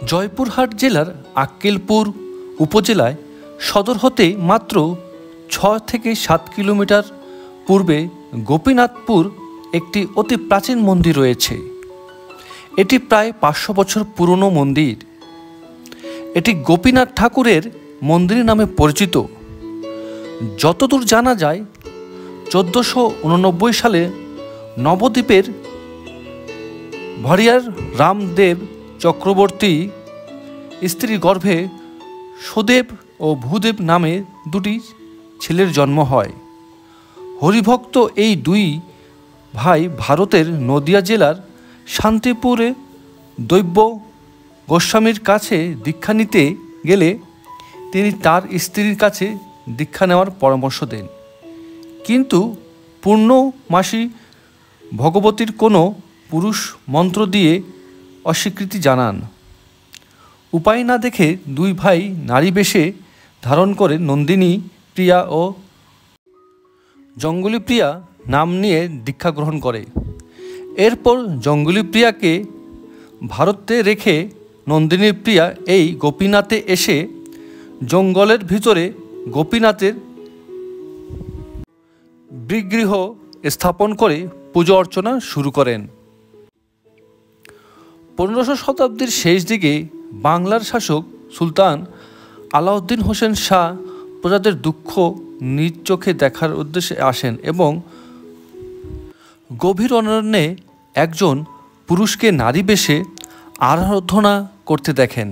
জয়পুরহাট জেলার আক্কেলপুর উপজেলায় সদর হতে মাত্র 6 থেকে 7 কিলোমিটার পূর্বে গোপীনাথপুর একটি অতি প্রাচীন মন্দির রয়েছে। এটি প্রায় 500 বছর পুরনো মন্দির। এটি গোপীনাথ ঠাকুরের মন্দির নামে পরিচিত। যতদূর জানা যায় 1489 সালে নবদ্বীপের ভরিয়ার রামদেব চক্রবর্তী স্ত্রীর গর্ভে সুদেব ও ভূদেব নামে দুটি ছেলের জন্ম হয়। হরিভক্ত এই দুই ভাই ভারতের নদিয়া জেলার শান্তিপুরে দৈব্য গোস্বামীর কাছে দীক্ষা নিতে গেলে তিনি তার স্ত্রীর কাছে দীক্ষা নেওয়ার পরামর্শ দেন, কিন্তু পূর্ণমাসী ভগবতীর কোনো পুরুষ মন্ত্র দিয়ে অস্বীকৃতি জানান। উপায় না দেখে দুই ভাই নারী বেশে ধারণ করে নন্দিনী প্রিয়া ও জঙ্গলী প্রিয়া নাম নিয়ে দীক্ষা গ্রহণ করে। এরপর জঙ্গলী প্রিয়াকে ভারতে রেখে নন্দিনী প্রিয়া এই গোপীনাথে এসে জঙ্গলের ভিতরে গোপীনাথের বিগ্রহ স্থাপন করে পুজো অর্চনা শুরু করেন। 15শো শতাব্দীর শেষ দিকে বাংলার শাসক সুলতান আলাউদ্দিন হোসেন শাহ প্রজাদের দুঃখ নিজ চোখে দেখার উদ্দেশ্যে আসেন এবং গভীর অরণ্যে একজন পুরুষকে নারী বেশে আরাধনা করতে দেখেন।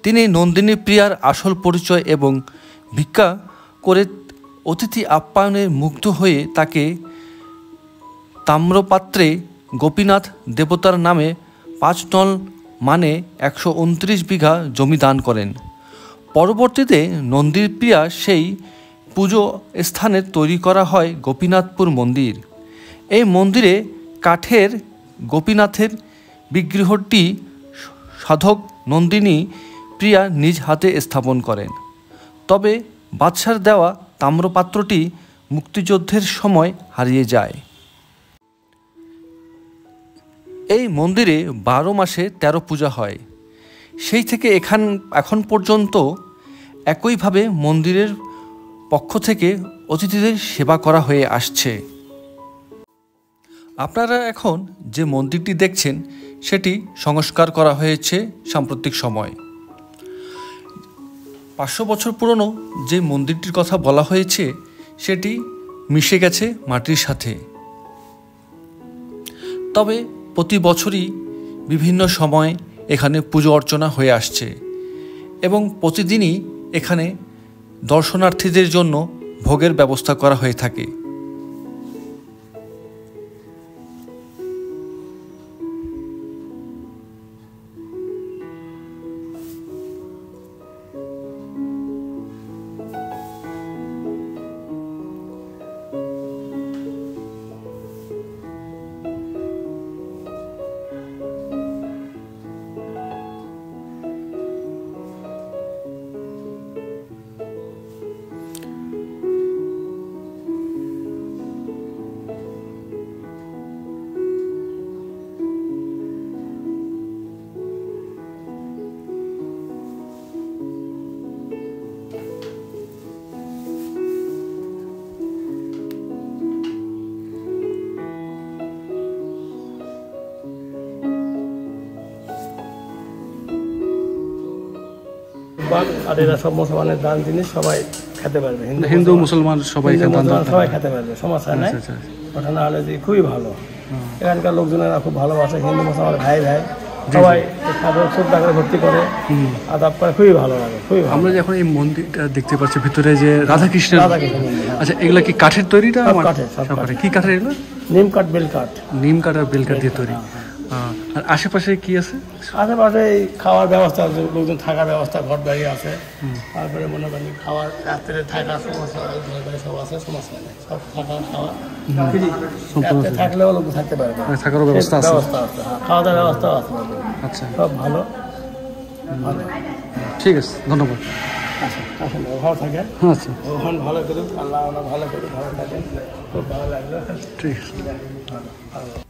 তিনি নন্দিনী প্রিয়ার আসল পরিচয় এবং ভিক্ষা করে অতিথি আপ্যায়নে মুগ্ধ হয়ে তাকে তাম্রপাত্রে গোপীনাথ দেবতার নামে 5 নল মানে 129 বিঘা জমি দান করেন। পরবর্তীতে নন্দিনী প্রিয়া সেই পুজো স্থানে তৈরি করা হয় গোপীনাথপুর মন্দির। এই মন্দিরে কাঠের গোপীনাথের বিগ্রহটি সাধক নন্দিনী প্রিয়া নিজ হাতে স্থাপন করেন। তবে বাদশার দেওয়া তাম্রপাত্রটি মুক্তিযুদ্ধের সময় হারিয়ে যায়। এই মন্দিরে 12 মাসে 13 পূজা হয়। সেই থেকে এখন পর্যন্ত একইভাবে মন্দিরের পক্ষ থেকে অতিথিদের সেবা করা হয়ে আসছে। আপনারা এখন যে মন্দিরটি দেখছেন সেটি সংস্কার করা হয়েছে সাম্প্রতিক সময়। 500 বছর পুরনো যে মন্দিরটির কথা বলা হয়েছে সেটি মিশে গেছে মাটির সাথে। তবে প্রতি বছরই বিভিন্ন সময় এখানে পুজো অর্চনা হয়ে আসছে এবং প্রতিদিনই এখানে দর্শনার্থীদের জন্য ভোগের ব্যবস্থা করা হয়ে থাকে। আর এরা সব মুসলমানের দান জিনিস সবাই খেতে পারবে, হিন্দু মুসলমান সবাই খেতে পারবে, সমস্যা নাই। ওটা না হলে যে খুবই ভালো। এখানকার লোকজনেরা খুব ভালোবাসে, হিন্দু মুসলমান ভাই ভাই সবাই শ্রদ্ধা করে ভর্তি করে আদাব করে, খুবই ভালো লাগে। খুবই আমরা যখন এই মন্দিরটা দেখতে পাচ্ছি ভিতরে যে রাধাকৃষ্ণ, আচ্ছা এগুলা কি কাঠের তৈরি? কাঠের। কি কাঠের এগুলো? নিম কাঠ, বেল কাঠ। নিম কাঠ আর বেল কাঠ দিয়ে তৈরি। আর আশেপাশে কি আছে? আশেপাশে খাওয়ার ব্যবস্থা আছে, লোকজন থাকার ব্যবস্থা, ঘর বাড়ি আছে। তারপরে মনে করেন খাওয়ার রাত্রে থাকার সমস্যা, ঘর বাড়ি সব আছে, সমস্যা নেই। সব থাকা খাওয়া রাত্রে থাকলেও লোক থাকতে পারবে, থাকারও ব্যবস্থা আছে। খাওয়া দাওয়ার ব্যবস্থাও আছে। আচ্ছা, সব ভালো। ঠিক আছে, ধন্যবাদ। আচ্ছা, আসেন, ভালো থাকেন। আচ্ছা, ওখানে ভালো করুন, আল্লাহ ভালো করুন, ভালো থাকেন। খুব ভালো লাগলো। ঠিক আছে।